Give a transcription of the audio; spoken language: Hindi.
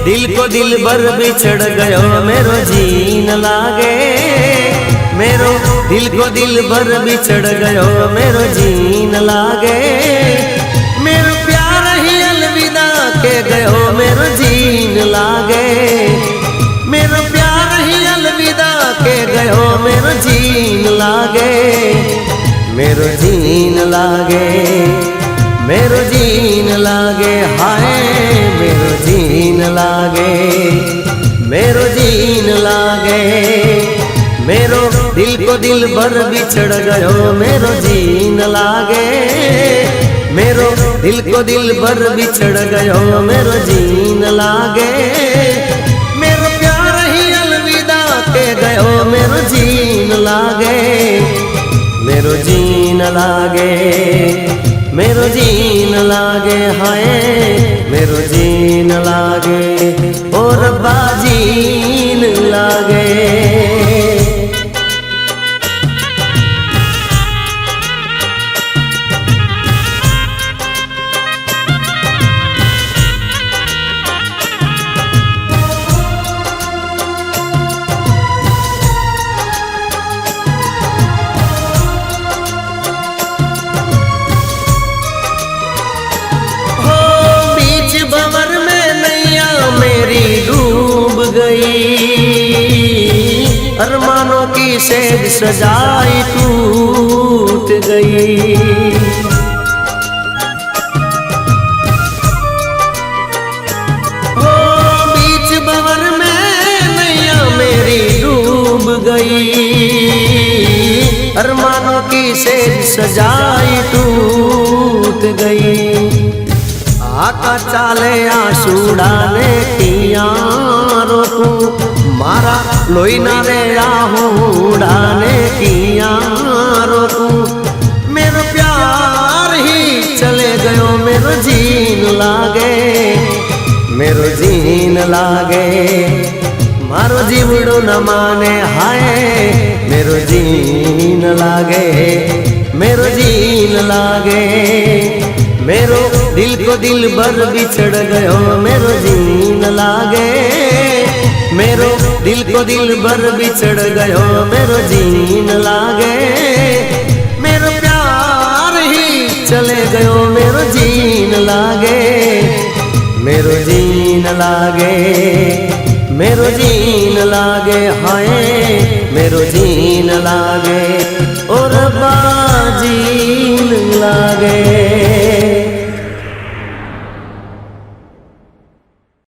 दिल को दिल बर बिछड़ गयो मेरो जीन लागे। मेरो दिल को दिल बर बिछड़ गयो मेरो जीन लागे। मेरो प्यार ही अलविदा के गयो मेरो जीन लागे। मेरो प्यार ही अलविदा के गयो मेरो जीन लागे। मेरो जीन लागे, मेरो जीन लागे, हाय मेरो जीन लागे, मेरो जीन लागे। मेरो दिल को दिल बर बिछड़ गयो मेरो जीन लागे। मेरो दिल को दिल बर बिछड़ गयो मेरो जीन लागे। मेरो प्यार ही अलविदा के गयो मेरो जीन लागे। मेरो जीन लागे, मेरो जीन लागे, हाय मेरो जीन लागे, ओ रब्बा जीन लागे। अरमानों की सेज सजाई टूट गई। हो बीच भंवर में नैया मेरी डूब गई। अरमानों की सेज सजाई टूट गई। आका चाले आंसू डाले किया रोकू मारा लोई ना रे आहू डाले किया रोकू। मेरो प्यार ही चले गयो मेरो जीन लागे। मेरो जीन लागे, मारो जीवड़ो न माने, हाय मेरो जीन लागे, मेरो जीन लागे। मेरो दिल को दिल बर बिछड़ गयो मेरो जीन लागे। मेरो दिल को दिल बर बिछड़ गयो मेरो जीन लागे। मेरो प्यार ही चले गयो मेरो जीन लागे। मेरो जीन लागे, मेरो जीन लागे, हाय मेरो जीन लागे, ओ रब्बा जीन लागे।